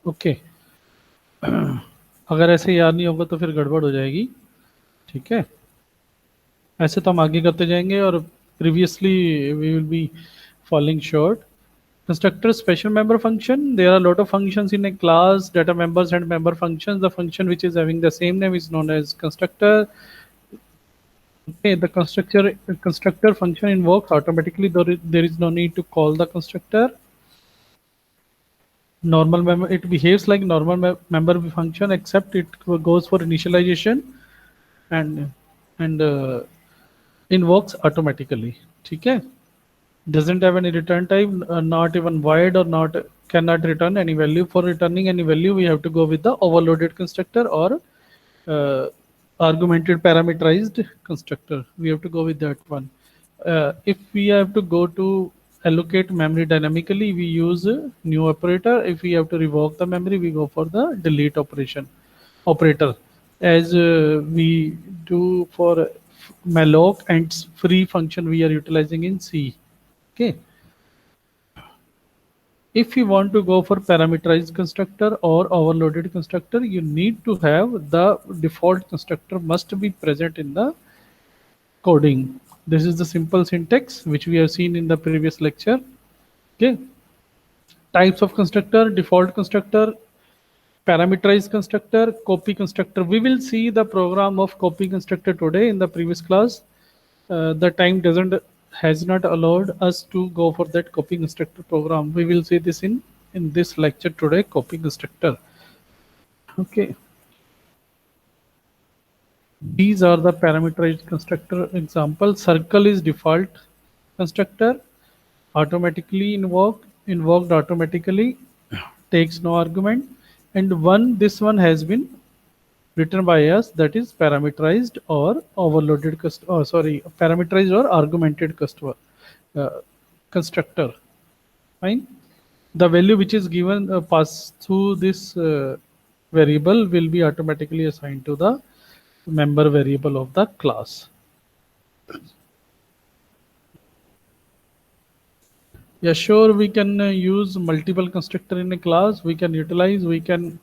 Okay. अगर ऐसे याद नहीं होगा तो फिर गड़बड़ हो जाएगी। ठीक है, ऐसे तो हम आगे करते जाएंगे और previously we will be falling short. Constructor special member function. There are a lot of functions in a class, data members and member functions. The function which is having the same name is known as constructor. Okay, the constructor function invokes automatically. There is no need to call the constructor. Normal member, it behaves like normal member function except it goes for initialization and and invokes automatically. ठीक है, doesn't have any return type, not even void or not cannot return any value. For returning any value, we have to go with the overloaded constructor or argumented parameterized constructor. We have to go with that one. If we have to go to allocate memory dynamically, we use a new operator. If we have to revoke the memory, we go for the delete operator, as we do for malloc and free function we are utilizing in C. Okay. If you want to go for parameterized constructor or overloaded constructor, you need to have the default constructor must be present in the coding. This is the simple syntax which we have seen in the previous lecture. Okay. Types of constructor: default constructor, parameterized constructor, copy constructor. We will see the program of copy constructor today in the previous class. The time doesn't has not allowed us to go for that copy constructor program. We will see this in this lecture today, copy constructor. Okay, these are the parameterized constructor example. Circle is default constructor, automatically invoked automatically, takes no argument, and this one has been written by us, that is parameterized or overloaded parameterized or argumented customer constructor. Fine. The value which is given pass through this variable will be automatically assigned to the member variable of the class. Yeah, sure, we can use multiple constructor in a class. We can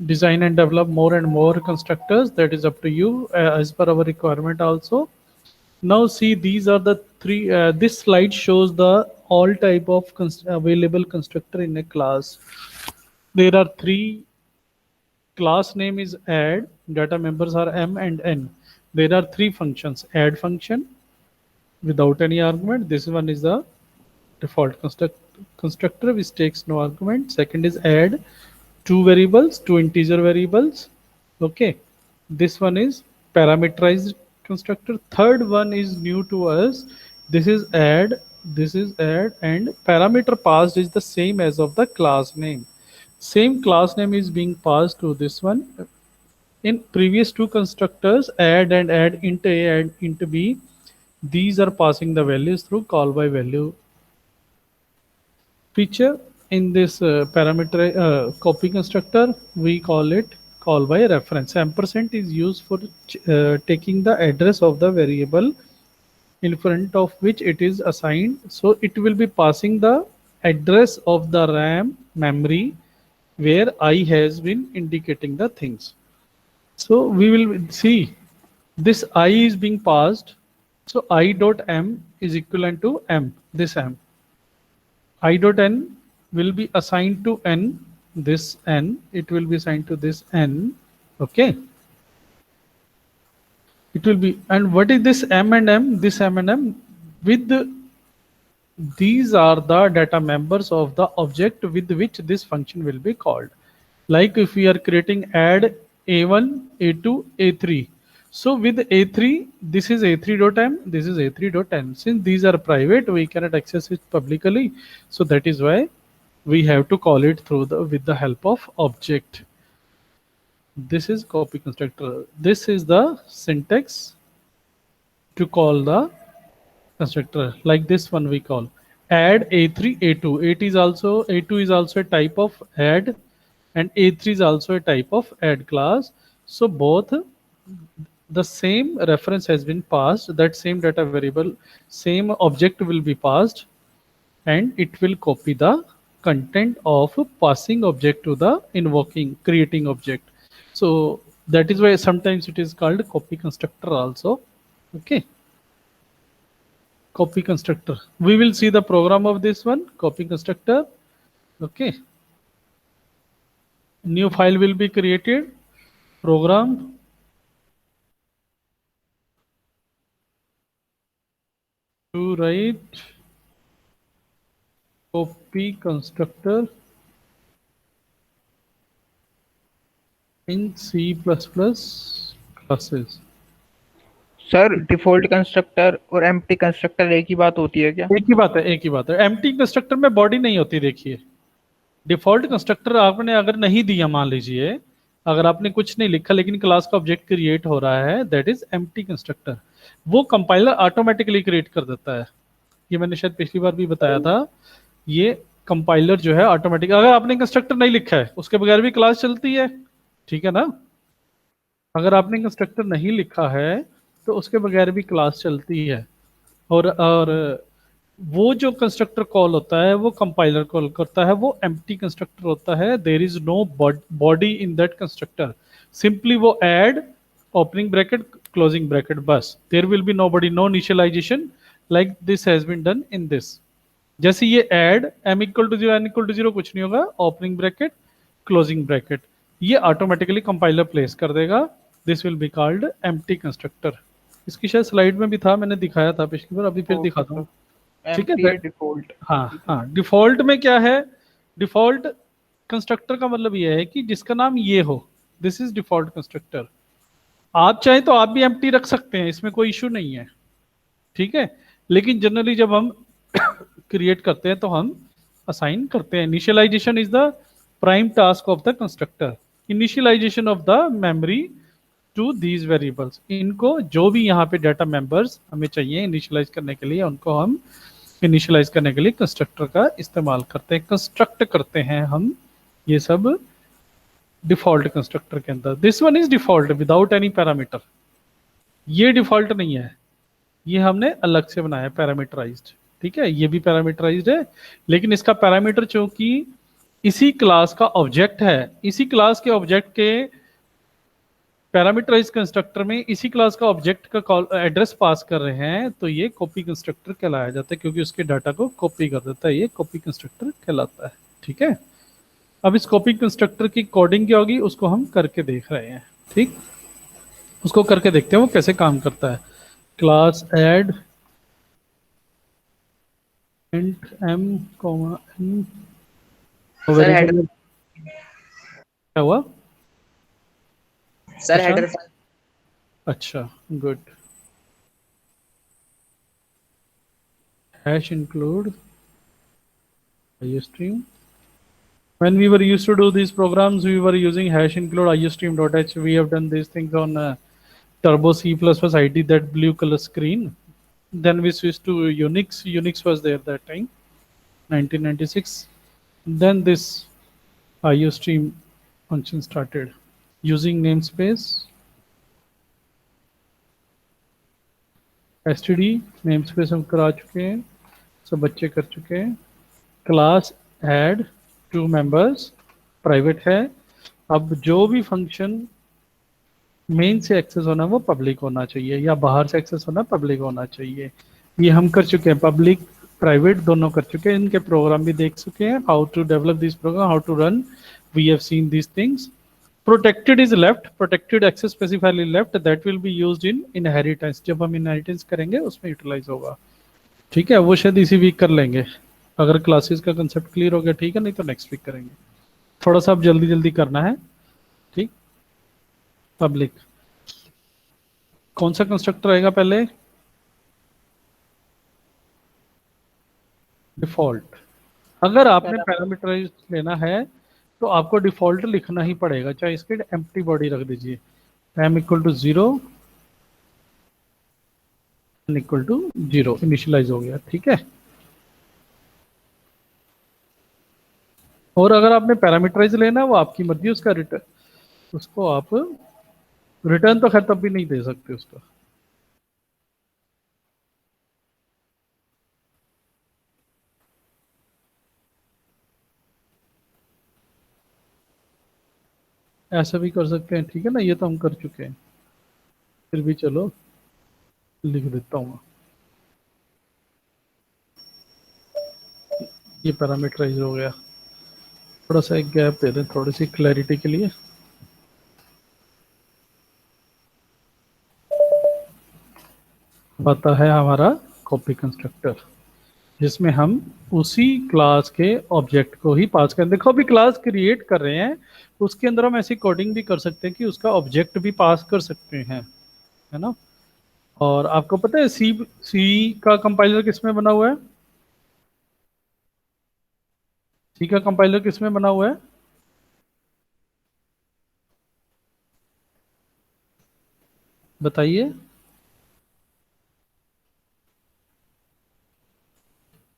design and develop more and more constructors. That is up to you as per our requirement also. Now see, these are the three. This slide shows the all type of available constructor in a class. There are three. Class name is add. Data members are m and n. There are three functions: add function without any argument. This one is the default constructor which takes no argument. Second is add two variables, two integer variables. Okay, this one is parameterized constructor. Third one is new to us. This is add, and parameter passed is the same as of the class name. Same class name is being passed to this one. In previous two constructors, add and add int a and int b, these are passing the values through call by value feature. In this parameter copy constructor, we call it call by reference. Ampersand is used for taking the address of the variable in front of which it is assigned. So it will be passing the address of the RAM memory where I has been indicating the things. So we will see this I is being passed. So I dot m is equivalent to m, this m. I dot n will be assigned to n, this n, it will be assigned to this n. Okay. It will be, and what is this m and m? This m and m with these are the data members of the object with which this function will be called. Like if we are creating add a1, a2, a3. So with a3, this is a3.m, this is a3.n. Since these are private, we cannot access it publicly. So that is why we have to call it through with the help of object. This is copy constructor. This is the syntax to call the constructor. Like this one we call add a3 a2. A2 is also a type of add, and a3 is also a type of add class. So both the same reference has been passed, that same data variable, same object will be passed, and it will copy the content of passing object to the invoking creating object. So that is why sometimes it is called copy constructor also. Okay, copy constructor. We will see the program of this one, copy constructor. Okay, new file will be created, program to write copy constructor in C++ classes. Sir default constructor और empty constructor एक ही बात होती है क्या? एक ही बात है, एक ही बात है। एम्प्टी कंस्ट्रक्टर में बॉडी नहीं होती। देखिए, डिफॉल्ट कंस्ट्रक्टर आपने अगर नहीं दिया, मान लीजिए अगर आपने कुछ नहीं लिखा लेकिन क्लास का ऑब्जेक्ट क्रिएट हो रहा है, दैट इज एम्प्टी कंस्ट्रक्टर। वो कंपाइलर ऑटोमेटिकली क्रिएट कर देता है। ये मैंने शायद पिछली बार भी बताया था। ये कंपाइलर जो है ऑटोमेटिक, अगर आपने कंस्ट्रक्टर नहीं लिखा है उसके बगैर भी क्लास चलती है, ठीक है ना। अगर आपने कंस्ट्रक्टर नहीं लिखा है तो उसके बगैर भी क्लास चलती है। और वो जो कंस्ट्रक्टर कॉल होता है वो कंपाइलर कॉल करता है, वो एम्प्टी कंस्ट्रक्टर होता है। There is no body in that constructor. Simply वो add opening bracket closing bracket, बस। There will be no body, no initialisation like this has been done in this. जैसे ये add m equal to 0 n equal to 0 कुछ नहीं होगा, opening bracket closing bracket, ये automatically compiler place कर देगा। This will be called empty constructor. इसकी शायद स्लाइड में भी था, मैंने दिखाया था पिछली बार, अभी फिर दिखाता हूँ। ठीक है, डिफॉल्ट। हाँ हाँ। डिफॉल्ट में क्या है, डिफॉल्ट कंस्ट्रक्टर का मतलब ये है कि जिसका नाम ये हो, दिस इज डिफॉल्ट कंस्ट्रक्टर। आप चाहे तो आप भी एम्प्टी रख सकते हैं, इसमें कोई इशू नहीं है, ठीक है। लेकिन जनरली जब हम क्रिएट करते हैं तो हम असाइन करते हैं। Initialization is the prime task of the constructor, initialization of the memory to these variables. इनको जो भी यहाँ पे डाटा मेंबर्स हमें चाहिए इनिशियलाइज करने के लिए, उनको हम इनिशियलाइज करने के लिए कंस्ट्रक्टर का इस्तेमाल करते हैं, कंस्ट्रक्ट करते हैं हम ये सब डिफॉल्ट कंस्ट्रक्टर के अंदर। This one is default without any parameter. ये डिफॉल्ट नहीं है, ये हमने अलग से बनाया पैरामीटराइज्ड, ठीक है। ये भी पैरामीटराइज्ड है, लेकिन इसका पैरामीटर चूंकि इसी क्लास का ऑब्जेक्ट है, इसी क्लास के ऑब्जेक्ट के पैरामीटराइज कंस्ट्रक्टर में इसी क्लास का ऑब्जेक्ट का एड्रेस पास कर रहे हैं, तो ये कॉपी कंस्ट्रक्टर कहलाया जाता है, क्योंकि उसके डाटा को कॉपी कर देता है, ये कॉपी कंस्ट्रक्टर कहलाता है, ठीक है। अब इस कॉपी कंस्ट्रक्टर की कोडिंग क्या होगी उसको हम करके देख रहे हैं, ठीक। उसको करके देखते हैं वो कैसे काम करता है। Class add int m n, sir header, क्या हुआ सर हेडर। अच्छा, good. hash include iostream. When we were used to do these programs, we were using hash include iostream.h. We have done these things on Turbo C++ ID, that blue color screen. Then we switched to Unix. Unix was there that time, 1996. Then this iostream function started using namespace std, namespace हम करा चुके हैं, सब बच्चे कर चुके हैं। Class add two members private है। अब जो भी फंक्शन मेन से एक्सेस होना वो पब्लिक होना चाहिए, या बाहर से एक्सेस होना पब्लिक होना चाहिए। ये हम कर चुके हैं, पब्लिक प्राइवेट दोनों कर चुके हैं। इनके प्रोग्राम भी देख चुके हैं, how to develop this program, how to run, we have seen these things. Protected is left, protected access specifiedly left, that will be used in inheritance. जब हम इनहेरिटेंस करेंगे उसमें यूटिलाइज होगा, ठीक है। वो शायद इसी वीक कर लेंगे, अगर क्लासेस का कंसेप्ट क्लियर हो गया, ठीक है, नहीं तो नेक्स्ट वीक करेंगे। थोड़ा सा अब जल्दी जल्दी करना है, ठीक। पब्लिक कौन सा कंस्ट्रक्टर आएगा पहले, डिफॉल्ट। अगर आपने पैरामीटराइज लेना है तो आपको डिफॉल्ट लिखना ही पड़ेगा, चाहे इसके एम्प्टी बॉडी रख दीजिए, m equal to 0 n equal to 0 initialize हो गया, ठीक है। और अगर आपने पैरामीटराइज लेना वो आपकी मर्जी, उसका रिटर्न, उसको आप रिटर्न तो खैर तब भी नहीं दे सकते उसका। ऐसा भी कर सकते हैं, ठीक है ना, ये तो हम कर चुके हैं, फिर भी चलो लिख देता हूँ। ये पैरामीटराइज हो गया। थोड़ा सा एक गैप दे दें थोड़ी सी क्लैरिटी के लिए। आता है हमारा कॉपी कंस्ट्रक्टर, जिसमें हम उसी क्लास के ऑब्जेक्ट को ही पास करें। देखो अभी क्लास क्रिएट कर रहे हैं, उसके अंदर हम ऐसी कोडिंग भी कर सकते हैं कि उसका ऑब्जेक्ट भी पास कर सकते हैं, है ना। और आपको पता है सी सी का कंपाइलर किस में बना हुआ है? सी का कंपाइलर किस में बना हुआ है? बताइए।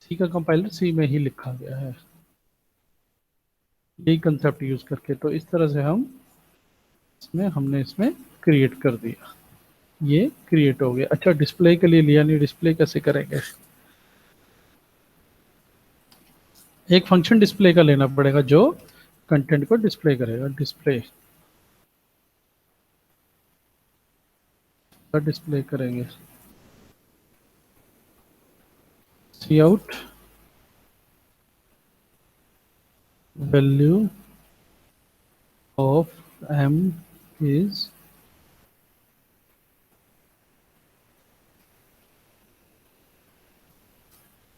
सी का कंपाइलर सी में ही लिखा गया है, यही कंसेप्ट यूज करके। तो इस तरह से हम हमने इसमें क्रिएट कर दिया, ये क्रिएट हो गया। अच्छा, डिस्प्ले के लिए लिया नहीं, डिस्प्ले कैसे करेंगे? एक फंक्शन डिस्प्ले का लेना पड़ेगा जो कंटेंट को डिस्प्ले करेगा। डिस्प्ले का डिस्प्ले करेंगे, c out value of m is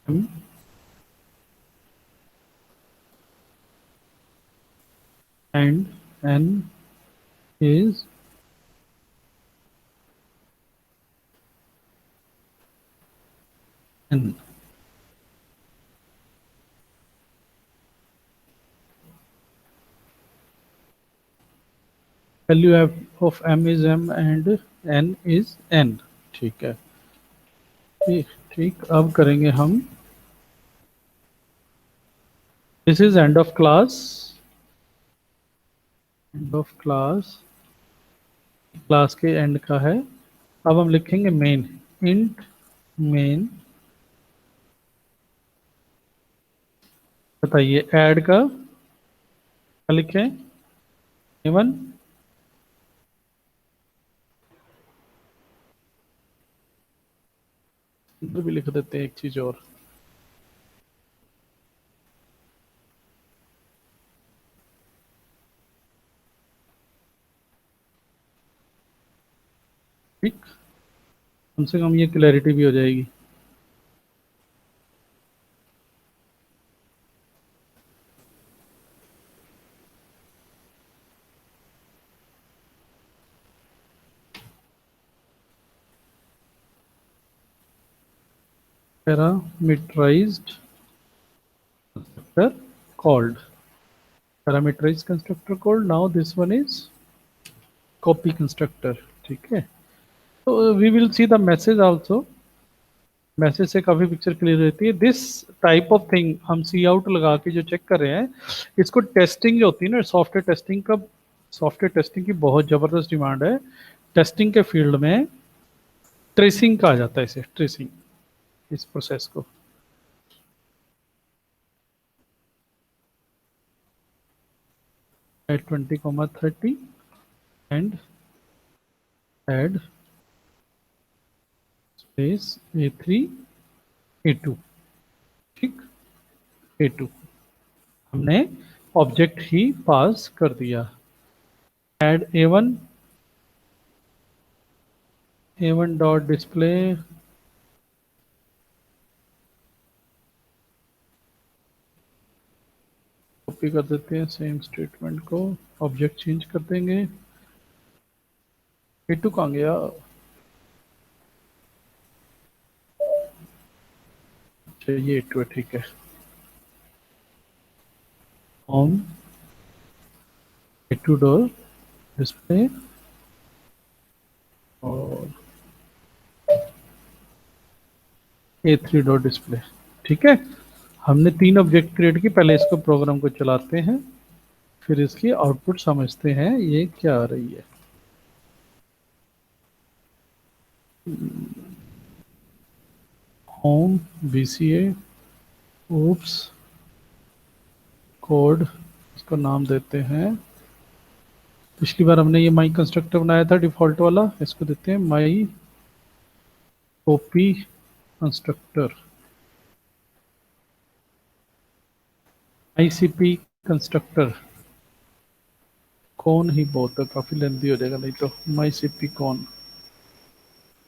m and n is n. Value of m is m and n is n. ठीक है, ठीक ठीक। अब करेंगे हम, this is end of class, end of class, class के एंड का है। अब हम लिखेंगे मेन, इंट मेन। बताइए ऐड का क्या लिखें? इवन इधर भी लिख देते हैं एक चीज और, ठीक। कम से कम ये क्लैरिटी भी हो जाएगी। Parameterized constructor called, parameterized constructor called, now this one is copy constructor। ठीक है, तो we will see the message also. Message से काफी पिक्चर क्लियर रहती है। दिस टाइप ऑफ थिंग हम सी आउट लगा के जो चेक कर रहे हैं, इसको टेस्टिंग जो होती है ना, सॉफ्टवेयर टेस्टिंग का, सॉफ्टवेयर टेस्टिंग की बहुत जबरदस्त डिमांड है। टेस्टिंग के फील्ड में ट्रेसिंग कहा जाता है इसे, ट्रेसिंग, इस प्रोसेस को। At 20,30 and add space A3 A2। ठीक, A2 हमने ऑब्जेक्ट ही पास कर दिया। Add A1 dot display, copy कर देते हैं सेम स्टेटमेंट को, ऑब्जेक्ट चेंज कर देंगे। A2 कहाँ गया? अच्छा ये A2 है, ठीक है। ऑन A2 डॉट डिस्प्ले और A3 डॉट डिस्प्ले। ठीक है, हमने 3 ऑब्जेक्ट क्रिएट की। पहले इसको प्रोग्राम को चलाते हैं, फिर इसकी आउटपुट समझते हैं ये क्या आ रही है। होम VCA oops कोड, इसको नाम देते हैं पिछली बार हमने ये माई कंस्ट्रक्टर बनाया था डिफॉल्ट वाला, इसको देते हैं माई कॉपी कंस्ट्रक्टर, आईसीपी कंस्ट्रक्टर कौन ही बहुत है, काफी लेंदी हो जाएगा नहीं तो। माई सीपी कौन,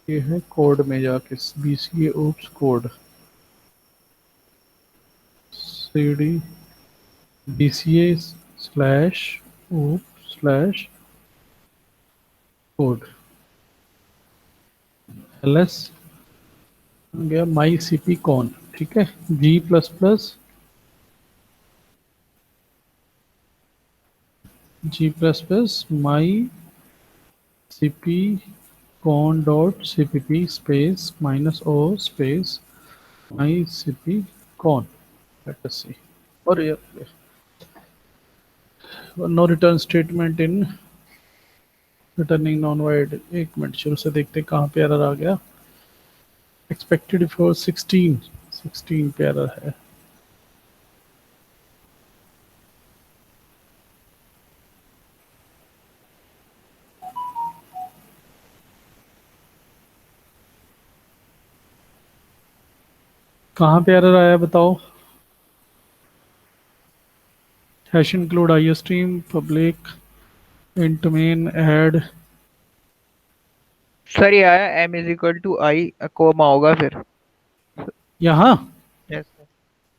ये है कोड में जाके BCA OOPS code cd bca slash op slash code ls गया माई सीपी कौन, ठीक है। g plus plus my CP con dot cpp space minus o space my CP con, let us see. और no return statement in returning non void, एक minute शुरू से देखते हैं कहाँ पे एरर आ गया। एक्सपेक्टेड फॉर 16 पे एरर है। कहाँ पे एरर आया बताओ। Hash include I stream public int main add, sir ये आया m is equal to I comma होगा फिर। यहाँ यस सर।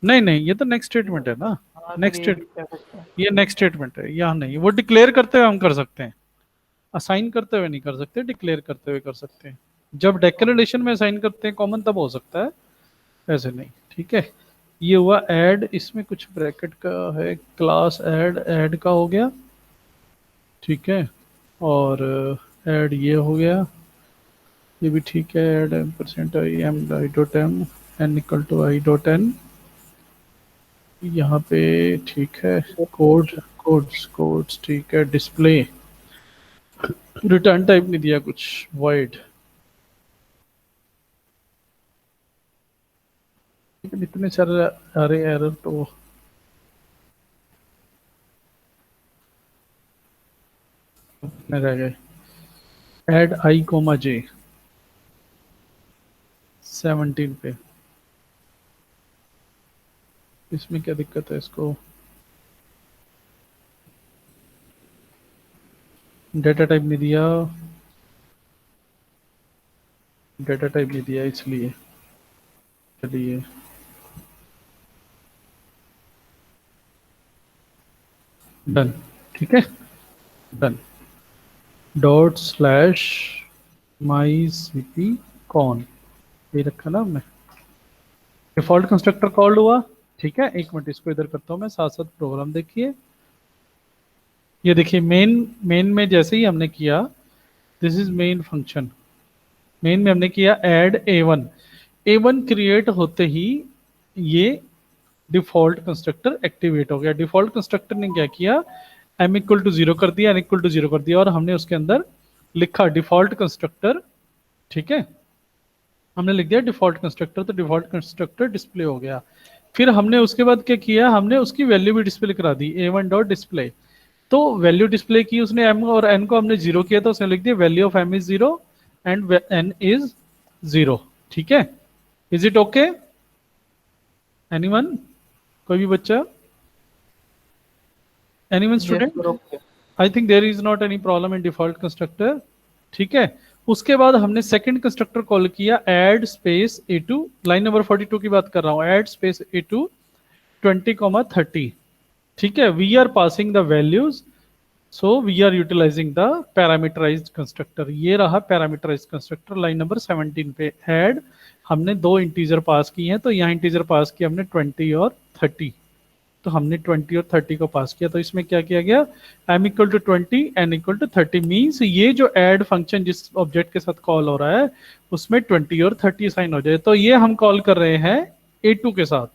नहीं नहीं, ये तो नेक्स्ट स्टेटमेंट है ना। हाँ नेक्स्ट सर, ये भी कह सकते हैं। ये नेक्स्ट स्टेटमेंट है, यहाँ नहीं। वो डिक्लेयर करते हुए हम कर सकते हैं, असाइन करते हुए नहीं कर सकते, डिक्लेयर करते हुए कर सकते हैं। जब डेक्लेरेशन में असाइन करते हैं कॉमन तब हो सकता है, ऐसे नहीं, ठीक है। ये हुआ ऐड, इसमें कुछ ब्रैकेट का है, क्लास ऐड का हो गया, ठीक है। और ऐड ये हो गया, ये भी ठीक है। Add percent I dot M N equal to I dot N, यहाँ पे ठीक है। कोड्स ठीक है। डिस्प्ले रिटर्न टाइप नहीं दिया कुछ, void, लेकिन इतने सारे अरे एरर तो में रह गए। ऐड आई कोमा जे 17 पे, इसमें क्या दिक्कत है इसको। डेटा टाइप नहीं दिया, डेटा टाइप नहीं दिया इसलिए। चलिए डन, ठीक है डन। डॉट स्लैश माई सीपी कॉन, ये रखा ना हमने। डिफॉल्ट कंस्ट्रक्टर कॉल्ड हुआ, ठीक है। एक मिनट इसको इधर करता हूँ मैं, साथ साथ प्रोग्राम देखिए। ये देखिए मेन में जैसे ही हमने किया, this is main function, main में हमने किया ऐड ए1 क्रिएट होते ही ये डिफॉल्ट कंस्ट्रक्टर एक्टिवेट हो गया। डिफॉल्ट कंस्ट्रक्टर ने क्या किया, m इक्वल टू 0 कर दिया, n इक्वल टू 0 कर दिया, और हमने उसके अंदर लिखा डिफॉल्ट कंस्ट्रक्टर, ठीक है। हमने लिख दिया डिफॉल्ट कंस्ट्रक्टर, तो डिफॉल्ट कंस्ट्रक्टर डिस्प्ले हो गया। फिर हमने उसके बाद क्या किया, हमने उसकी वैल्यू भी डिस्प्ले करा दी, a1 डॉट डिस्प्ले। तो वैल्यू डिस्प्ले की उसने, m और n को हमने 0 किया, तो उसने लिख दिया value of m is 0 and n is 0, ठीक है। इज इट ओके एनीवन, कोई भी बच्चा, anyone student. I think there is not any problem in default constructor, ठीक है। उसके बाद हमने सेकंड कंस्ट्रक्टर कॉल किया, add space a2, line number 42 की बात कर रहा हूं, ऐड स्पेस a2 20,30, ठीक है। We are passing the values, so we are utilizing the parameterized constructor. ये रहा पैरामीटराइज्ड कंस्ट्रक्टर लाइन नंबर 17 पे। ऐड हमने दो इंटीजर पास किए हैं, तो यहाँ इंटीजर पास किया हमने 20 और 30, तो हमने 20 और 30 को पास किया। तो इसमें क्या किया गया, m equal to 20 n equal to 30, means ये जो ऐड फंक्शन जिस ऑब्जेक्ट के साथ कॉल हो रहा है उसमें 20 और 30 साइन हो जाए। तो ये हम कॉल कर रहे हैं a2 के साथ,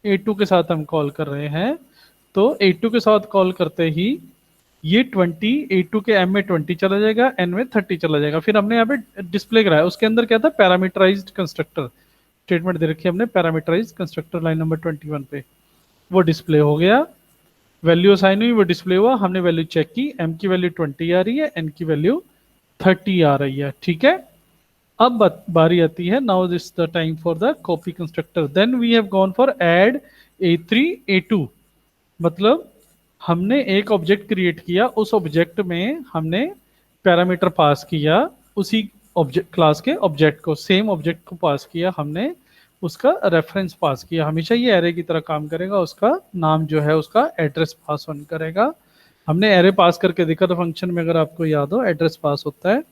a2 के साथ हम कॉल कर रहे हैं। तो a2 के साथ कॉल करते ही ये 20 a2 के m में 20 चला जाएगा, n में 30 चला जाएगा। फिर हमने यहाँ पे डिस्प्ले कराया, उसके अंदर क्या था, पैरामीटराइज्ड कंस्ट्रक्टर स्टेटमेंट दे रखी है हमने, पैरामीटराइज्ड कंस्ट्रक्टर लाइन नंबर 21 पे, वो डिस्प्ले हो गया। वैल्यू असाइन हुई, वो डिस्प्ले हुआ, हमने वैल्यू चेक की, m की वैल्यू 20 आ रही है, n की वैल्यू 30 आ रही है, ठीक है। अब बारी आती है, now this the time for the copy constructor, then we have gone for add a3 a2। मतलब हमने एक ऑब्जेक्ट क्रिएट किया, उस ऑब्जेक्ट में हमने पैरामीटर पास किया, उसी ऑब्जेक्ट क्लास के ऑब्जेक्ट को, सेम ऑब्जेक्ट को पास किया हमने, उसका रेफरेंस पास किया। हमेशा ये एरे की तरह काम करेगा, उसका नाम जो है उसका एड्रेस पास ऑन करेगा। हमने एरे पास करके देखा था फंक्शन में, अगर आपको याद हो एड्रेस पास होता है।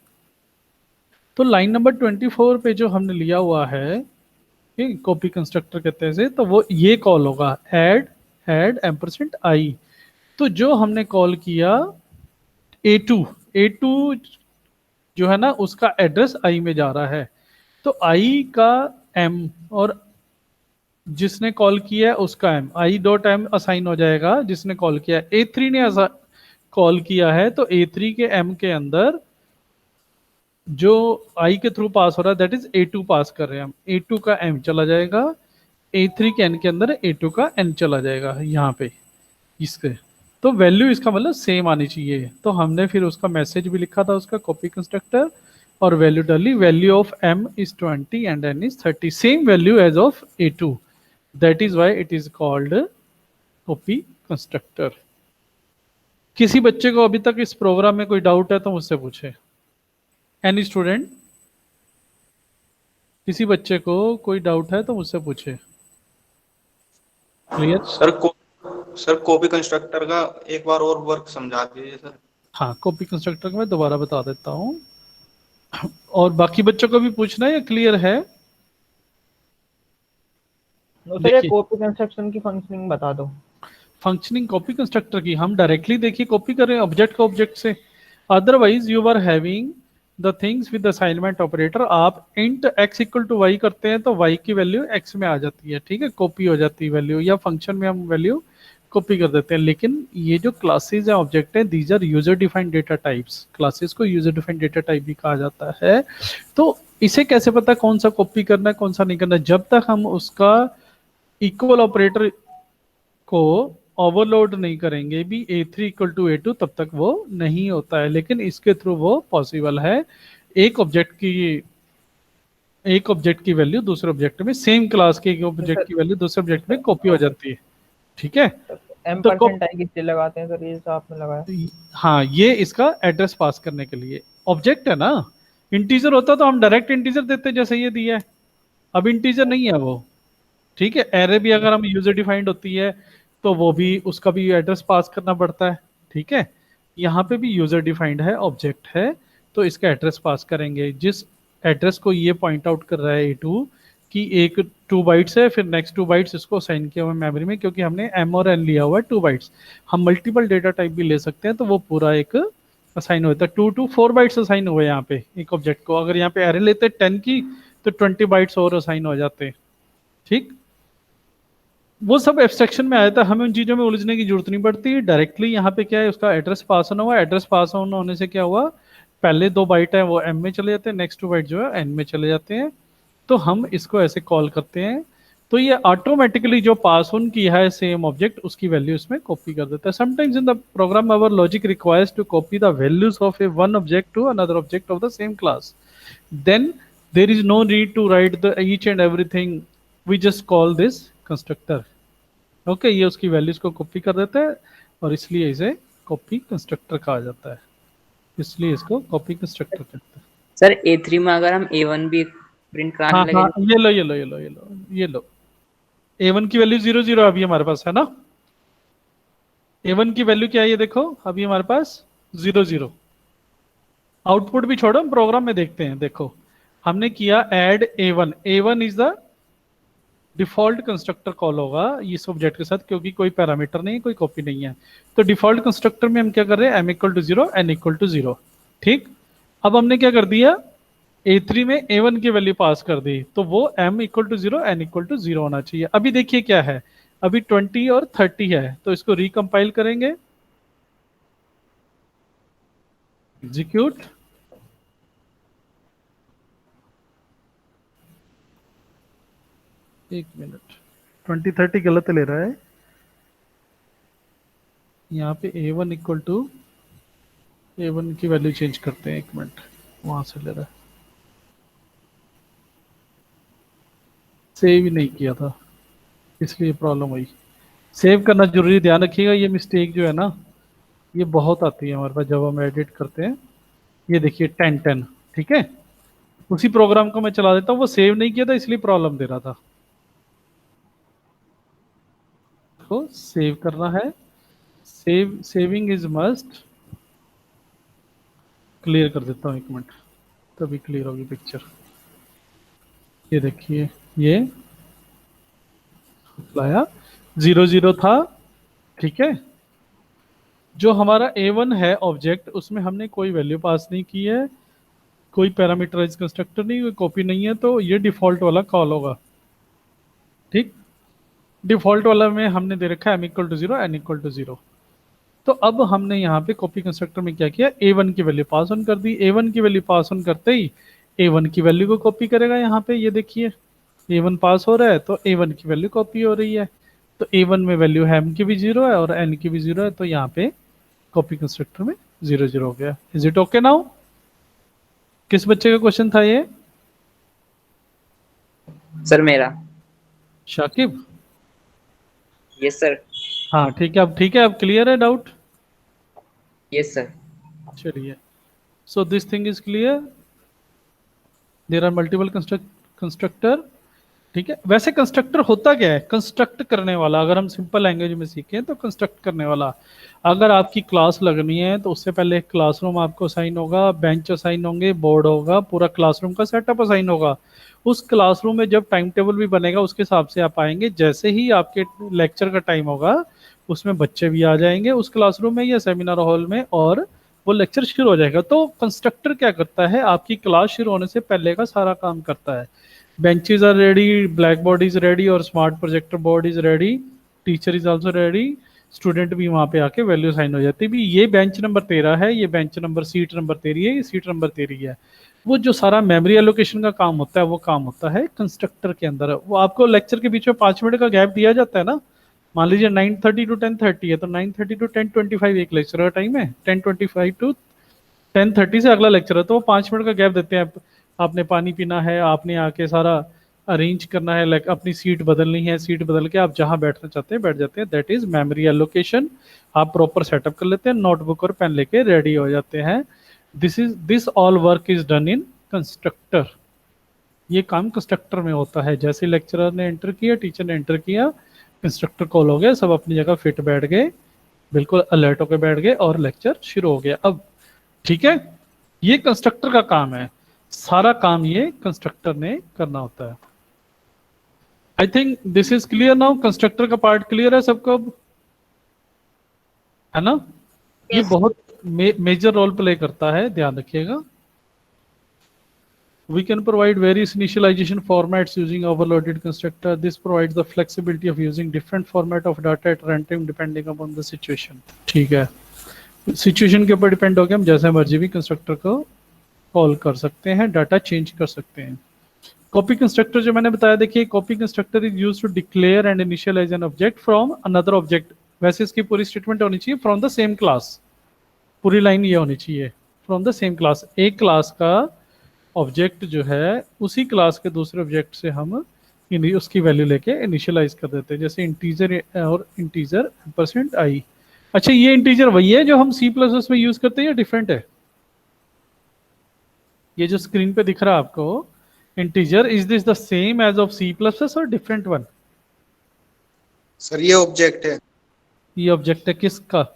तो लाइन नंबर 24 पे जो हमने लिया हुआ है, कॉपी कंस्ट्रक्टर कहते हैं इसे, तो वो ये कॉल होगा ऐड एम्परसेंट आई। तो जो हमने कॉल किया ए टू जो है ना, उसका एड्रेस आई में जा रहा है, तो आई का एम, और जिसने कॉल किया है उसका M, I dot M assign हो जाएगा जिसने कॉल किया है। ए3 ने कॉल किया है, तो ए3 के एम के अंदर जो आई के थ्रू पास हो रहा है, दैट इज ए2 पास कर रहे हैं हम, ए2 का एम चला जाएगा, ए3 के एन के अंदर ए2 का एन चला जाएगा यहाँ पे इसके। तो वैल्यू इसका मतलब सेम आनी चाहिए, तो हमने फिर उसका मैसेज भी लिखा था उसका कॉपी कंस्ट्रक्टर, और वैल्यू डाली, value of m is 20 and n is 30, same value as of a2, that is why it is called copy constructor. किसी बच्चे को अभी तक इस प्रोग्राम में कोई डाउट है तो मुझसे पूछे, एनी स्टूडेंट, किसी बच्चे को कोई डाउट है तो मुझसे पूछे। क्लियर? सर कॉपी कंस्ट्रक्टर का एक बार और वर्क समझा दीजिए सर। हाँ, कॉपी कंस्ट्रक्टर को मैं दोबारा बता देता हूँ, और बाकी बच्चों को भी पूछना है या क्लियर है? सर देखिए, कॉपी कंस्ट्रक्शन की फंक्शनिंग बता दो। फंक्शनिंग कॉपी कंस्ट्रक्टर की हम डायरेक्टली देखिए कॉपी कर रहे हैं ऑब्जेक्ट को ऑब्जेक्ट से, otherwise you are having the things with assignment operator. आप int x equal to y करते हैं तो y की वैल्यू x में आ जाती है, ठीक है, कॉपी हो जाती है वैल्यू, या फंक्शन में हम वैल्यू कॉपी कर देते हैं। लेकिन ये जो क्लासेस हैं ऑब्जेक्ट हैं, these are user defined data types, classes को यूजर डिफाइंड डेटा टाइप भी कहा जाता है। तो इसे कैसे पता कौन सा कॉपी करना है कौन सा नहीं करना? जब तक हम उसका इक्वल ऑपरेटर को ओवरलोड नहीं करेंगे भी a3 इक्वल टू a2, तब तक वो नहीं होता है। लेकिन इसके थ्रू वो पॉसिबल है, एक ऑब्जेक्ट की वैल्यू दूसरे ऑब्जेक्ट में, सेम क्लास के एक ऑब्जेक्ट की वैल्यू दूसरे ऑब्जेक्ट में कॉपी हो जाती है, ठीक है। एम तो परसेंट आई किससे लगाते हैं सर, ये जो आपने लगाया? हाँ, ये इसका एड्रेस पास करने के लिए, ऑब्जेक्ट है ना, इंटीजर होता तो हम डायरेक्ट इंटीजर देते जैसे ये दिया है, अब इंटीजर नहीं है वो, ठीक है। एरे भी अगर हम यूजर डिफाइंड होती है तो वो भी, उसका भी एड्रेस पास करना पड़ता है, ठीक है। यहाँ पे भी यूजर डिफाइंड है, ऑब्जेक्ट है, तो इसका एड्रेस पास करेंगे। जिस एड्रेस को ये पॉइंट आउट कर रहा है ए2 कि एक 2 बाइट्स है, फिर नेक्स्ट 2 बाइट्स इसको असाइन किया हुआ है मेमोरी में, क्योंकि हमने m और n लिया हुआ है 2 बाइट्स, हम मल्टीपल डेटा टाइप भी ले सकते हैं, तो वो पूरा एक असाइन होता है। 2 to 4 बाइट्स असाइन हुए यहाँ पे एक ऑब्जेक्ट को। अगर यहाँ पे एरे लेते 10 की तो 20 बाइट्स और असाइन हो जाते, ठीक। वो सब एब्स्ट्रैक्शन में आया था, हमें उन चीज़ों में उलझने की जरूरत नहीं पड़ती। डायरेक्टली यहाँ पे क्या है, उसका एड्रेस पास ऑन हुआ, एड्रेस पास ऑन होने से क्या हुआ, पहले 2 बाइट है वो m में चले जाते हैं, नेक्स्ट 2 बाइट जो है n में चले जाते हैं, तो हम इसको ऐसे कॉल करते हैं। तो ये ऑटोमेटिकली जो पास ऑन किया है सेम ऑब्जेक्ट, उसकी वैल्यू इसमें कॉपी कर देता है। Sometimes in the program our logic requires to copy the values of a one object to another object of the same class, then there is no need to write the each and everything, we just call this constructor। Okay, ये उसकी values को copy कर देता है, और इसलिए इसे copy constructor कहा जाता है, इसलिए इसको कॉपी कंस्ट्रक्टर कहते हैं। सर A3 में अगर हम A1 भी प्रिंट कराने हाँ लगे हाँ, ये लो A1 की वैल्यू 0 0 अभी हमारे पास है ना, A1 की वैल्यू क्या है ये देखो, अभी हमारे पास 0 0। आउटपुट भी छोड़ो, हम प्रोग्राम में देखते हैं। देखो, हमने किया add A1, A1 is the default constructor call होगा इस ऑब्जेक्ट के साथ, क्योंकि कोई पैरामीटर नहीं है, कोई कॉपी नहीं है। तो डिफॉल्ट कंस्ट्रक्टर में हम क्या कर रहे हैं, m equal to 0 n equal to 0, ठीक। अब हमने क्या कर दिया, A3 में A1 की वैल्यू पास कर दी, तो वो m equal to 0 n equal to 0 होना चाहिए। अभी देखिए क्या है, अभी 20 और 30 है, तो इसको रिकम्पाइल करेंगे, एग्जीक्यूट, एक मिनट, 20 30 गलत ले रहा है, यहाँ पे a1 इक्वल टू a1 की वैल्यू चेंज करते हैं, 1 मिनट, वहां से ले रहा है, सेव ही नहीं किया था इसलिए प्रॉब्लम हुई। सेव करना जरूरी, ध्यान रखिएगा, ये मिस्टेक जो है ना ये बहुत आती है हमारे पास जब हम एडिट करते हैं। ये देखिए 10 10, ठीक है, उसी प्रोग्राम को मैं चला देता हूँ, वो सेव नहीं किया था इसलिए प्रॉब्लम दे रहा था। तो सेव करना है, सेविंग इज मस्ट। क्लियर कर देता हूँ 1 मिनट, तभी क्लियर होगी पिक्चर। ये देखिए, ये लाया 0 0 था, ठीक है। जो हमारा a1 है ऑब्जेक्ट, उसमें हमने कोई वैल्यू पास नहीं की है, कोई पैरामीटराइज कंस्ट्रक्टर नहीं, कोई कॉपी नहीं है, तो ये डिफॉल्ट वाला कॉल होगा, ठीक। डिफॉल्ट वाला में हमने दे रखा है m equal to 0 n equal to 0। तो अब हमने यहाँ पे कॉपी कंस्ट्रक्टर में क्या किया, a1 की वैल्यू पास ऑन कर दी। a1 की वैल्यू पास ऑन करते ही a1 की वैल्यू को कॉपी करेगा, यहाँ पे ये देखिए a1 पास हो रहा है तो a1 की वैल्यू कॉपी हो रही है। तो a1 में वैल्यू है m की भी 0 है और n की भी 0 है, तो यहाँ पे कॉपी कंस्ट्रक्टर में 0 0 हो गया। Is it okay now? किस बच्चे का क्वेश्चन था ये? सर मेरा। शाकिब? Yes sir. हाँ ठीक है, अब ठीक है, अब क्लियर है डाउट? Yes sir. चलिए, so this thing is clear. There are multiple constructor, ठीक है। वैसे कंस्ट्रक्टर होता क्या है? कंस्ट्रक्ट करने वाला, अगर हम सिंपल लैंग्वेज में सीखें तो कंस्ट्रक्ट करने वाला। अगर आपकी क्लास लगनी है तो उससे पहले एक क्लासरूम आपको असाइन होगा, बेंच असाइन होंगे, बोर्ड होगा, पूरा क्लासरूम का सेटअप असाइन होगा। उस क्लासरूम में जब टाइम टेबल भी बनेगा उसके हिसाब से आप आएंगे। जैसे ही आपके लेक्चर का टाइम होगा उसमें बच्चे भी आ जाएंगे उस क्लासरूम में या सेमिनार हॉल में, और वो लेक्चर शुरू हो जाएगा। तो कंस्ट्रक्टर क्या करता है, आपकी क्लास शुरू होने से पहले का सारा काम करता है। benches are ready, blackboard is ready और smart projector board is ready, teacher is also ready, student भी वहां पे आके वैल्यू साइन हो जाती है। भी ये बेंच नंबर 13 है, ये बेंच नंबर सीट नंबर 13 है, ये सीट नंबर 13 है। वो जो सारा मेमोरी एलोकेशन का काम होता है वो काम होता है कंस्ट्रक्टर के अंदर। वो आपको लेक्चर के बीच में 5 मिनट का गैप दिया जाता है ना, मान लीजिए 9:30 टू 10:30 है तो 9:30 टू 10:25 एक लेक्चर का टाइम है, 10:25 टू 10:30 से अगला लेक्चर है, तो वो 5 मिनट का गैप देते हैं। आपने पानी पीना है, आपने आके सारा अरेंज करना है, लाइक अपनी सीट बदलनी है, सीट बदल के आप जहां बैठना चाहते हैं बैठ जाते हैं। That is memory allocation. आप प्रॉपर सेटअप कर लेते हैं, नोटबुक और पेन लेके रेडी हो जाते हैं। This all work is done in constructor. ये काम कंस्ट्रक्टर में होता है। जैसे लेक्चरर ने एंटर किया, टीचर ने एंटर किया, कंस्ट्रक्टर कॉल हो गया, सब अपनी जगह फिट बैठ गए, बिल्कुल अलर्ट होकर बैठ गए और लेक्चर शुरू हो गया। अब ठीक है, ये कंस्ट्रक्टर का काम है, सारा काम ये कंस्ट्रक्टर ने करना होता है। I think this is clear now. Constructor का पार्ट क्लियर है सबको अब, है ना? ये बहुत मेजर रोल प्ले करता है, ध्यान रखिएगा। We can provide various initialization formats using overloaded constructor. This provides the flexibility of using different format of data at runtime depending upon the situation. ठीक है, सिचुएशन के ऊपर डिपेंड हो गया, हम जैसे मर्जी भी कंस्ट्रक्टर को कॉल कर सकते हैं, डाटा चेंज कर सकते हैं। कॉपी कंस्ट्रक्टर जो मैंने बताया, देखिए copy constructor is used to declare and initialize an object from another object. वैसे इसकी पूरी स्टेटमेंट होनी चाहिए फ्रॉम द सेम क्लास, पूरी लाइन ये होनी चाहिए, फ्रॉम द सेम क्लास। एक क्लास का ऑब्जेक्ट जो है उसी क्लास के दूसरे ऑब्जेक्ट से हम उसकी वैल्यू लेके इनिशियलाइज कर देते हैं, जैसे इंटीजर और इंटीजर %i। अच्छा, ये इंटीजर वही है जो हम C++ में यूज करते हैं या डिफरेंट है? ये जो स्क्रीन पे दिख रहा है आपको integer, is this the same as of C++ और डिफरेंट वन? सर ये ऑब्जेक्ट है। ये ऑब्जेक्ट है किसका?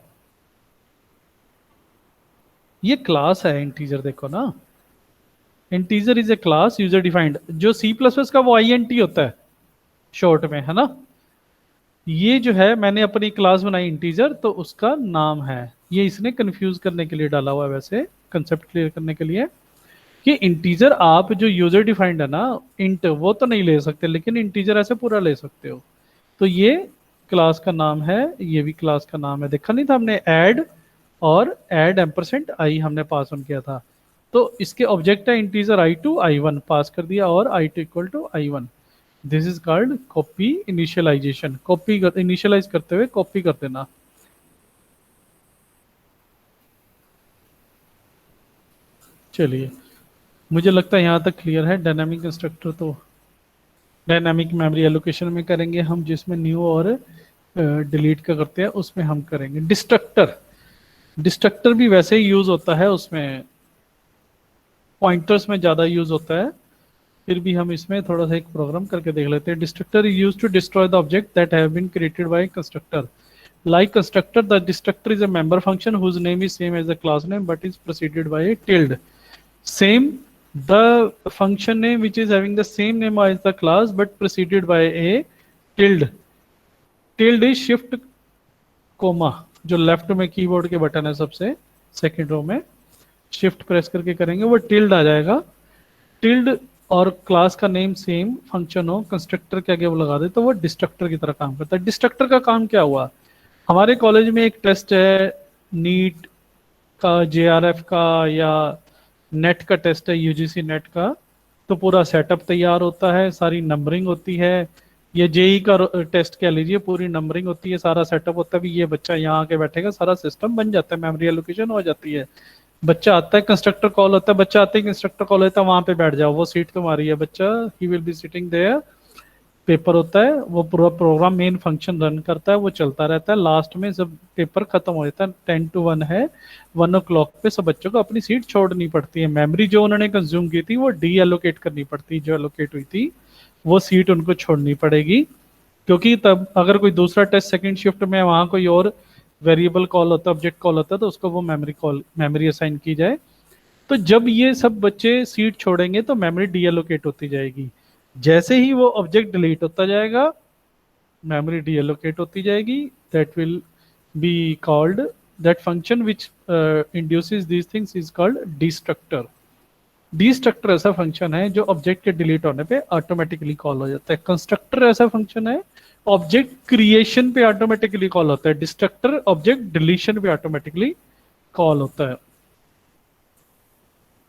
ये क्लास है इंटीजर, देखो ना, integer is a class user defined. जो C++ का वो INT होता है शॉर्ट में, है ना? ये जो है मैंने अपनी क्लास बनाई इंटीजर, तो उसका नाम है, ये इसने कंफ्यूज करने के लिए डाला हुआ है, वैसे कंसेप्ट क्लियर करने के लिए कि इंटीजर आप जो यूजर डिफाइंड है ना इंट, वो तो नहीं ले सकते, लेकिन इंटीजर ऐसे पूरा ले सकते हो। तो ये क्लास का नाम है, ये भी क्लास का नाम है। देखा नहीं था हमने, ऐड और ऐड %i हमने पास ऑन किया था। तो इसके ऑब्जेक्ट है इंटीजर i2 i1 पास कर दिया और i2 equal to i1। This is called copy initialization. Copy initialize करते हुए कॉपी कर देना। चलिए, मुझे लगता है यहाँ तक क्लियर है। डायनामिक कंस्ट्रक्टर तो डायनामिक मेमोरी एलोकेशन में करेंगे हम, जिसमें न्यू और डिलीट का करते हैं उसमें हम करेंगे। डिस्ट्रक्टर, डिस्ट्रक्टर भी वैसे ही यूज होता है, उसमें पॉइंटर्स में ज्यादा यूज होता है, फिर भी हम इसमें थोड़ा सा एक प्रोग्राम करके देख लेते हैं। Destructor is used to destroy the object that have been created by constructor. Like constructor, the destructor is a member function whose name is same as the class name but is preceded by a tilde. Same, the function name which is having the same name as the class but preceded by a tilde. Tilde is shift comma, जो left में keyboard के button है सबसे second row में, shift press करके करेंगे वो tilde आ जाएगा। टिल्ड और क्लास का नेम सेम फंक्शन हो, कंस्ट्रक्टर के आगे वो लगा दे तो वो डिस्ट्रक्टर की तरह काम करता है। डिस्ट्रक्टर का काम क्या हुआ, हमारे कॉलेज में एक टेस्ट है नीट का, जेआरएफ का या नेट का टेस्ट है, यूजीसी नेट का, तो पूरा सेटअप तैयार होता है, सारी नंबरिंग होती है। ये जेई का टेस्ट कह लीजिए, पूरी नंबरिंग होती है, सारा सेटअप होता है, भी ये बच्चा यहाँ आके बैठेगा, सारा सिस्टम बन जाता है, मेमोरी एलोकेशन हो जाती है। बच्चा आता है, कंस्ट्रक्टर कॉल होता है, बच्चा आते ही कंस्ट्रक्टर कॉल होता है, वहां पे बैठ जाओ, वो सीट तुम्हारी है बच्चा, he will be sitting there. Paper होता है, वो पूरा प्रोग्राम मेन फंक्शन रन करता है, वो चलता रहता है, लास्ट में जब पेपर खत्म हो जाता है 10 to 1 है, 1 o'clock पे सब बच्चों को अपनी सीट छोड़नी पड़ती है। मेमोरी जो उन्होंने कंज्यूम की थी वो डी एलोकेट करनी पड़ती, जो एलोकेट हुई थी वो सीट उनको छोड़नी पड़ेगी, क्योंकि तब अगर कोई दूसरा टेस्ट सेकंड शिफ्ट में वहां कोई और वेरिएबल कॉल होता है, ऑब्जेक्ट कॉल होता है, तो उसको वो मेमोरी असाइन की जाए। तो जब ये सब बच्चे सीट छोड़ेंगे तो मेमोरी डी एलोकेट होती जाएगी, जैसे ही वो ऑब्जेक्ट डिलीट होता जाएगा मेमोरी डी एलोकेट होती जाएगी। That will be called, that function which induces these things is called destructor. Destructor ऐसा फंक्शन है जो ऑब्जेक्ट के डिलीट होने पे ऑटोमेटिकली कॉल हो जाता है। कंस्ट्रक्टर ऐसा फंक्शन है ऑब्जेक्ट क्रिएशन पे ऑटोमेटिकली कॉल होता है, डिस्ट्रक्टर ऑब्जेक्ट डिलीशन पे ऑटोमेटिकली कॉल होता है।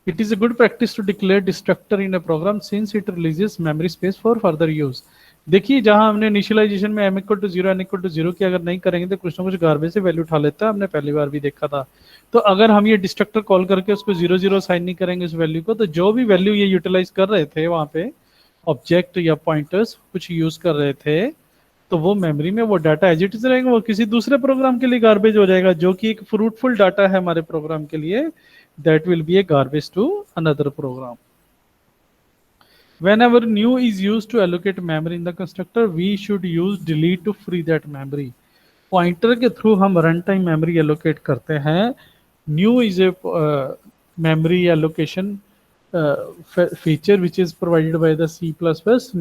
It is a good practice to declare destructor in a program since it releases memory space for further use. देखिए, जहां हमने इनिशियलाइजेशन में m equal to 0 n equal to 0 की अगर नहीं करेंगे तो कुछ ना कुछ गार्बेज से वैल्यू उठा लेता है, हमने पहली बार भी देखा था। तो अगर हम ये डिस्ट्रक्टर कॉल करके उसको 0 0 साइन नहीं करेंगे उस वैल्यू को, तो जो भी वैल्यू ये यूटिलाइज कर रहे थे वहां पे ऑब्जेक्ट या पॉइंटर्स कुछ यूज कर रहे थे, तो वो मेमोरी में वो डाटा एज इट इज रहेगा, वो किसी दूसरे प्रोग्राम के लिए गार्बेज हो जाएगा, जो कि एक फ्रूटफुल डाटा है हमारे प्रोग्राम के लिए, that will be a garbage to another program. Whenever new is used to allocate memory in the constructor, we should use delete to free that memory. Pointer के थ्रू हम run time memory allocate करते हैं। New is a memory allocation feature which is provided by the C++.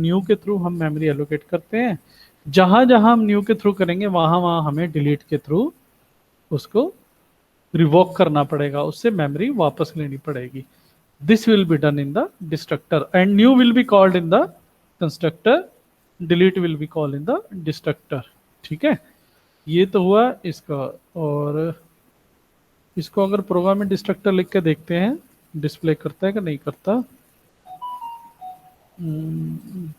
New के through हम memory allocate करते हैं, जहां जहां हम न्यू के थ्रू करेंगे वहां वहां हमें डिलीट के थ्रू उसको रिवोक करना पड़ेगा, उससे मेमोरी वापस लेनी पड़ेगी। This will be done in the destructor and new will be called in the constructor, delete will be called in the destructor. ठीक है, ये तो हुआ इसका। और इसको अगर प्रोग्राम में डिस्ट्रक्टर लिख के देखते हैं डिस्प्ले करता है कि नहीं करता।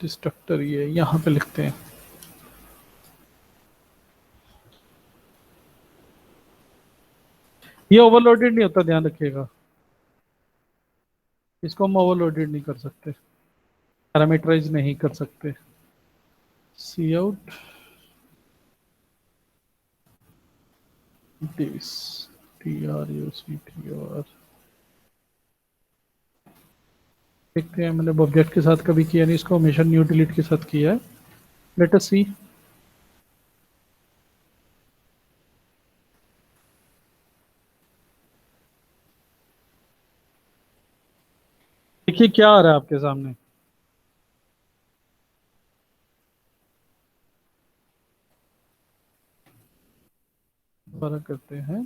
डिस्ट्रक्टर ये यहाँ पे लिखते हैं, ये ओवरलोडेड नहीं होता, ध्यान रखिएगा, इसको हम ओवरलोडेड नहीं कर सकते, पैरामीटराइज नहीं कर सकते। सी आउट दिस TRUCTR देखते हैं, मैंने ऑब्जेक्ट के साथ कभी किया नहीं, इसको हमेशा न्यू डिलीट के साथ किया है। लेट अस सी। देखिए क्या आ रहा है आपके सामने, दोबारा करते हैं।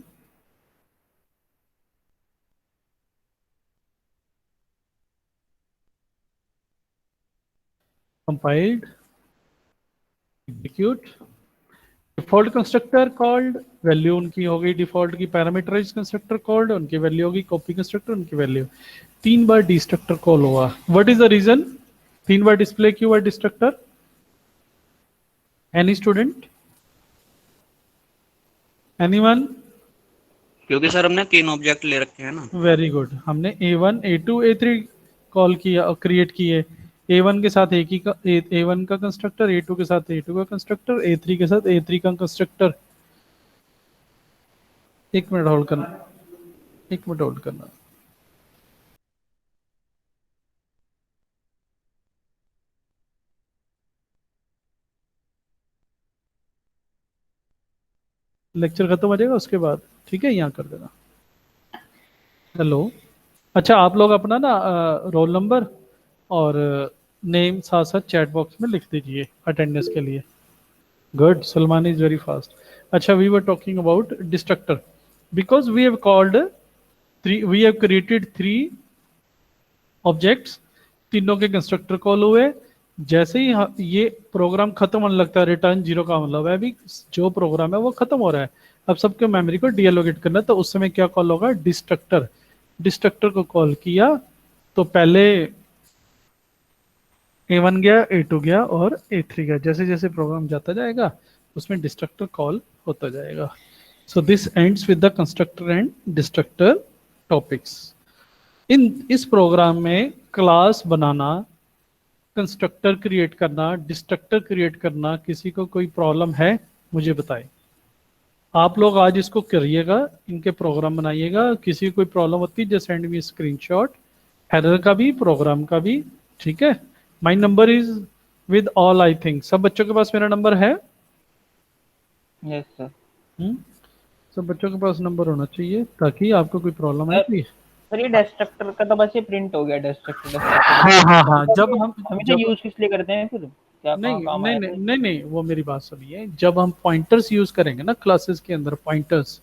Compiled, execute, default constructor called, value उनकी हो गई डिफॉल्ट की, पैरामीटराइज्ड कंस्ट्रक्टर कॉल्ड, उनकी वैल्यू होगी, कॉपी कंस्ट्रक्टर उनकी वैल्यू। 3 बार डिस्ट्रक्टर कॉल हुआ। व्हाट इज द रीजन 3 बार डिस्प्ले क्यों हुआ डिस्ट्रक्टर? Any student, anyone? क्योंकि सर हमने 3 ऑब्जेक्ट ले रखे हैं ना। वेरी गुड, हमने A1 A2 A3 कॉल किया और क्रिएट किए। A1 के साथ एक ही का A1 का कंस्ट्रक्टर, A2 के साथ A2 का कंस्ट्रक्टर, A3 के साथ A3 का कंस्ट्रक्टर। एक मिनट होल्ड करना, एक मिनट होल्ड करना। लेक्चर खत्म हो जाएगा उसके बाद, ठीक है, यहाँ कर देना। हेलो, अच्छा आप लोग अपना ना रोल नंबर और नेम साथ साथ चैट बॉक्स में लिख दीजिए अटेंडेंस के लिए। Good, Salman is very fast. अच्छा, we were talking about destructor because we have called we have created 3 objects, तीनों के कंस्ट्रक्टर कॉल हुए। जैसे ही ये प्रोग्राम खत्म होने लगता है, रिटर्न 0 का मतलब है अभी जो प्रोग्राम है वो खत्म हो रहा है, अब सबके मेमोरी को डीएलोकेट करना है, तो उस समय क्या कॉल होगा, डिस्ट्रक्टर। डिस्ट्रक्टर को कॉल किया तो पहले A1 गया, A2 गया और A3 गया। जैसे जैसे प्रोग्राम जाता जाएगा उसमें डिस्ट्रक्टर कॉल होता जाएगा। So this ends with the constructor and destructor topics. इस प्रोग्राम में क्लास बनाना, कंस्ट्रक्टर क्रिएट करना, डिस्ट्रक्टर क्रिएट करना, किसी को कोई प्रॉब्लम है मुझे बताएं। आप लोग आज इसको करिएगा, इनके प्रोग्राम बनाइएगा। किसी को कोई प्रॉब्लम होती है just send me screenshot, error का भी प्रोग्राम का भी, ठीक है। My number is with all, I think सब बच्चों के पास मेरा नंबर है। Yes sir. सब बच्चों के पास नंबर होना चाहिए ताकि आपको कोई प्रॉब्लम आए प्लीज। सर ये डिस्ट्रक्टर का तो बस ये प्रिंट हो गया, डिस्ट्रक्टर। हाँ हाँ हाँ, जब हम हमेशा यूज किस लिए करते हैं फिर, क्या नहीं काम नहीं आया नहीं फिर? नहीं नहीं, वो मेरी बात सुनिए। जब हम पॉइंटर्स यूज करेंगे ना क्लासेस के अंदर, pointers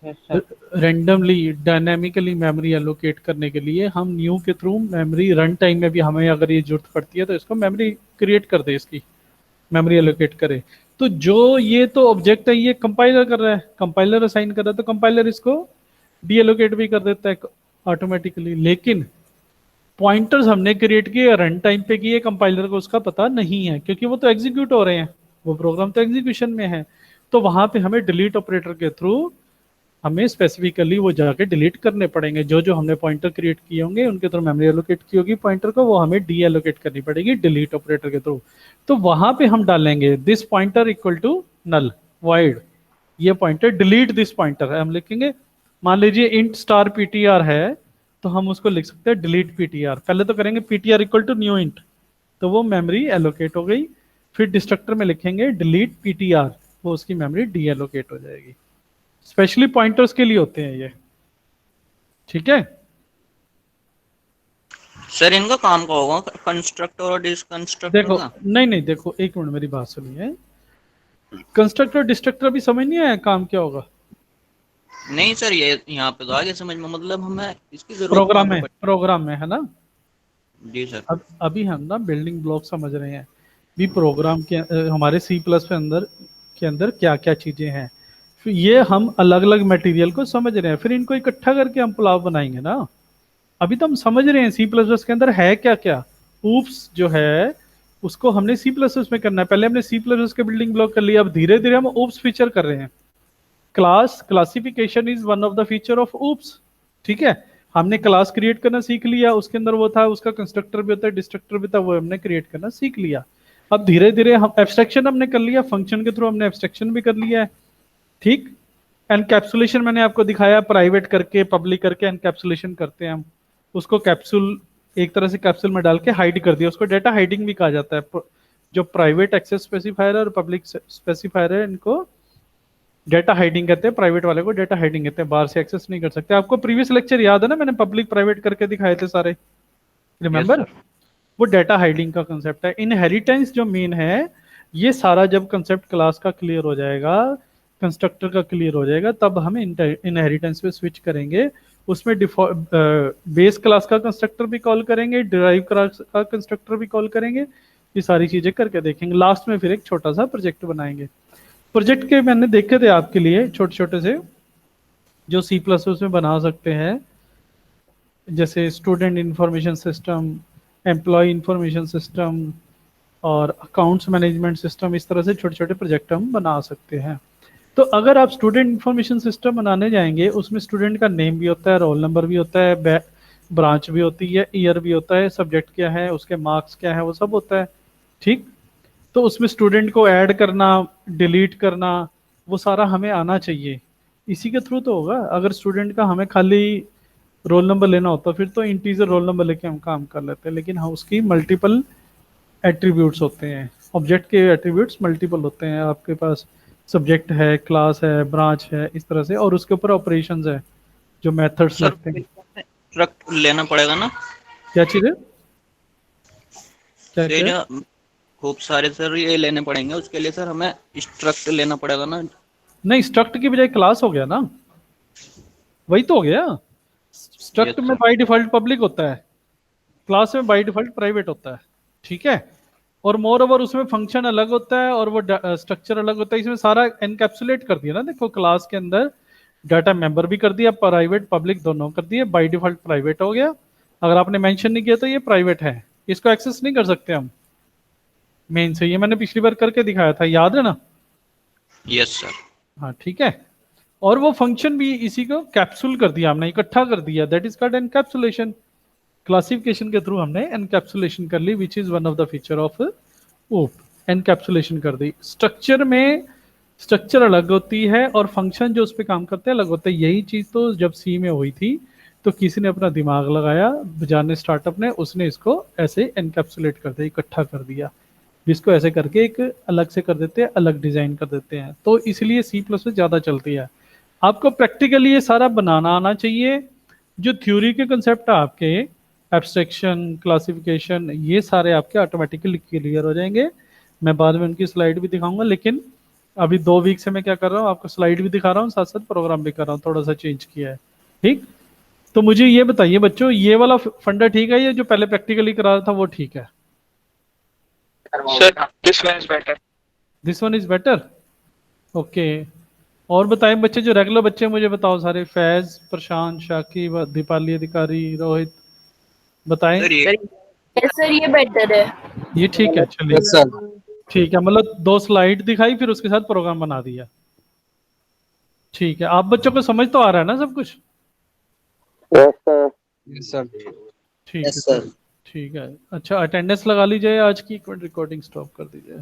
yes sir. Randomly dynamically memory allocate करने के लिए, हम न्यू के थ्रू मेमोरी रन टाइम में भी हमें अगर ये जरूरत पड़ती है तो इसको मेमोरी क्रिएट कर दे, इसकी मेमोरी एलोकेट करे। तो जो ये तो ऑब्जेक्ट है ये कंपाइलर कर रहा है, कंपाइलर असाइन कर रहा है, तो कंपाइलर इसको डी एलोकेट भी कर देता है ऑटोमेटिकली। लेकिन पॉइंटर्स हमने क्रिएट किए रन टाइम पे किए, कंपाइलर को उसका पता नहीं है क्योंकि वो तो एग्जीक्यूट हो रहे हैं, वो प्रोग्राम तो एग्जीक्यूशन में है। तो वहां पे हमें डिलीट ऑपरेटर के थ्रू हमें स्पेसिफिकली वो जाके डिलीट करने पड़ेंगे। जो जो हमने पॉइंटर क्रिएट किए होंगे उनके थ्रू मेमोरी एलोकेट की होगी पॉइंटर को, वो हमें डी एलोकेट करनी पड़ेगी डिलीट ऑपरेटर के थ्रू। तो वहां पे हम डालेंगे this pointer equal to null void, ये पॉइंटर डिलीट दिस पॉइंटर है, हम लिखेंगे। मान लीजिए इंट स्टार पीटीआर है तो हम उसको लिख सकते हैं डिलीट पीटीआर। पहले तो करेंगे PTR equal to new int, तो वो मेमोरी एलोकेट हो गई। फिर डिस्ट्रक्टर में लिखेंगे डिलीट पीटीआर, वो उसकी मेमोरी डी एलोकेट हो जाएगी। स्पेशली पॉइंटर्स के लिए होते हैं ये, ठीक है। सर इनका काम का होगा कंस्ट्रक्टर और डिस्कंस्ट्रक्टर देखो का? नहीं नहीं, देखो एक मिनट मेरी बात सुनिए। कंस्ट्रक्टर डिस्ट्रक्टर भी समझ नहीं आया काम क्या होगा? नहीं सर, ये यहाँ पे तो आगे समझ में, मतलब हमें इसकी जरूरत प्रोग्राम कहाँ में, पे प्रोग्राम में है ना। पड़ी? जी सर। अब अभी हम ना बिल्डिंग ब्लॉक समझ रहे हैं भी प्रोग्राम के हमारे सी प्लस के अंदर क्या क्या चीजें हैं। फिर ये हम अलग अलग मटेरियल को समझ रहे हैं, फिर इनको इकट्ठा करके हम पुलाव बनाएंगे ना। अभी तो हम समझ रहे हैं सी प्लस प्लस के अंदर है क्या क्या। ऊप्स जो है उसको हमने सी प्लस प्लस में करना है, पहले हमने सी प्लस प्लस के बिल्डिंग ब्लॉक कर लिया, अब धीरे धीरे हम ऊप्स फीचर कर रहे हैं। Class classification is one of the feature of oops, ठीक है। हमने क्लास क्रिएट करना सीख लिया, उसके अंदर वो था, उसका कंस्ट्रक्टर भी होता है, डिस्ट्रक्टर भी था, वो हमने क्रिएट करना सीख लिया। अब धीरे धीरे हम एब्स्ट्रक्शन हमने कर लिया, फंक्शन के थ्रू हमने एब्स्ट्रक्शन भी कर लिया है, ठीक। एनकैप्सुलेशन मैंने आपको दिखाया, प्राइवेट करके पब्लिक करके एनकैप्सुलेशन करते हैं हम उसको। कैप्सूल एक तरह से कैप्सूल में डाल के हाइड कर दिया, उसको डेटा हाइडिंग भी कहा जाता है। जो प्राइवेट एक्सेस स्पेसिफायर और पब्लिक स्पेसिफायर है इनको डेटा हाइडिंग कहते हैं, प्राइवेट वाले को डेटा हाइडिंग कहते हैं, बाहर से एक्सेस नहीं कर सकते। आपको प्रीवियस लेक्चर याद है ना, मैंने पब्लिक प्राइवेट करके दिखाए थे सारे, रिमेंबर? वो डेटा हाइडिंग का कंसेप्ट है। इनहेरिटेंस जो मेन है, ये सारा जब कंसेप्ट क्लास का क्लियर हो जाएगा, कंस्ट्रक्टर का क्लियर हो जाएगा, तब हम इनहेरिटेंस पे स्विच करेंगे। उसमें बेस क्लास का कंस्ट्रक्टर भी कॉल करेंगे, डिराइव क्लास का कंस्ट्रक्टर भी कॉल करेंगे, ये सारी चीजें करके देखेंगे। लास्ट में फिर एक छोटा सा प्रोजेक्ट बनाएंगे। प्रोजेक्ट के मैंने देखे थे आपके लिए छोटे छोटे से, जो सी प्लस में बना सकते हैं, जैसे student information system, employ information system और अकाउंट्स मैनेजमेंट सिस्टम। इस तरह से छोटे छोटे प्रोजेक्ट हम बना सकते हैं। तो अगर आप स्टूडेंट इंफॉर्मेशन सिस्टम बनाने जाएंगे, उसमें स्टूडेंट का नेम भी होता है, रोल नंबर भी होता है, ब्रांच भी होती है, ईयर भी होता है, सब्जेक्ट क्या है, उसके मार्क्स क्या है, वो सब होता है। ठीक, तो उसमें स्टूडेंट को ऐड करना, डिलीट करना, वो सारा हमें आना चाहिए। इसी के थ्रू तो होगा। अगर स्टूडेंट का हमें खाली रोल नंबर लेना होता फिर तो इंटीजर रोल नंबर लेके हम काम कर लेते हैं, लेकिन हाँ उसकी मल्टीपल एट्रीब्यूट्स होते हैं, ऑब्जेक्ट के एट्रीब्यूट्स मल्टीपल होते हैं। आपके पास सब्जेक्ट है, क्लास है, ब्रांच है, इस तरह से, और उसके ऊपर ऑपरेशंस है जो मेथड्स सर लगते हैं। स्ट्रक्ट लेना पड़ेगा ना? क्या चीज़ है? क्या ये क्या? खूब सारे सर ये लेने पड़ेंगे, उसके लिए सर हमें स्ट्रक्ट लेना पड़ेगा ना? नहीं, स्ट्रक्ट की बजाय क्लास हो गया ना, वही तो हो गया। स्ट्रक्ट Yes, में sir. बाय डिफॉल्ट पब्लिक होता है, क्लास में बाय डिफॉल्ट प्राइवेट होता है। ठीक है, और मोर ओवर उसमें फंक्शन अलग होता है और वो स्ट्रक्चर अलग होता है। इसमें सारा एनकैप्सुलेट कर दिया ना, देखो क्लास के अंदर डाटा मेंबर भी कर दिया, प्राइवेट पब्लिक दोनों कर दिए, बाय डिफॉल्ट प्राइवेट हो गया। अगर आपने मेंशन नहीं किया तो ये प्राइवेट है, इसको एक्सेस नहीं कर सकते हम मेन से। ये मैंने पिछली बार करके दिखाया था, याद है ना? Yes sir. हाँ ठीक है। और वो फंक्शन भी इसी को कैप्सूल कर दिया हमने, इकट्ठा कर दिया, that is called encapsulation. Classification के थ्रू हमने एनकैप्सुलेशन कर ली, which is one of the feature of OOP. Encapsulation कर दी। स्ट्रक्चर में स्ट्रक्चर अलग होती है और फंक्शन जो उस पर काम करते हैं अलग होते हैं। यही चीज तो जब सी में हुई थी तो किसी ने अपना दिमाग लगाया, बजाने स्टार्टअप ने, उसने इसको ऐसे एनकैप्सुलेट कर दिया, इकट्ठा कर दिया, जिसको ऐसे करके एक अलग से कर देते हैं, अलग डिजाइन कर देते हैं। तो इसलिए सी प्लस में ज्यादा चलती है। आपको प्रैक्टिकली ये सारा बनाना आना चाहिए। जो थ्योरी के कंसेप्ट है आपके, एब्स्ट्रैक्शन, क्लासिफिकेशन, ये सारे आपके ऑटोमेटिकली क्लियर हो जाएंगे। मैं बाद में उनकी स्लाइड भी दिखाऊंगा, लेकिन अभी 2 वीक से मैं क्या कर रहा हूँ, आपको स्लाइड भी दिखा रहा हूँ, साथ साथ प्रोग्राम भी कर रहा हूँ, थोड़ा सा चेंज किया है। ठीक, तो मुझे ये बताइए बच्चों, ये वाला फंडा ठीक है, ये जो पहले प्रैक्टिकली करा रहा था वो ठीक है? Sir this one is better. This one is better, okay. और बताएं बच्चे, जो रेगुलर बच्चे मुझे बताओ सारे, फैज, प्रशांत, शाकी, दीपाली, अधिकारी, रोहित, बताएं। सर ये सर ये बेटर है। ये ठीक है, चलिए ठीक है, मतलब 2 स्लाइड दिखाई फिर उसके साथ प्रोग्राम बना दिया। ठीक है, आप बच्चों को समझ तो आ रहा है ना सब कुछ? सर ठीक है सर, ठीक है। अच्छा, अटेंडेंस लगा लीजिए आज की, एक मिनट रिकॉर्डिंग स्टॉप कर दीजिए।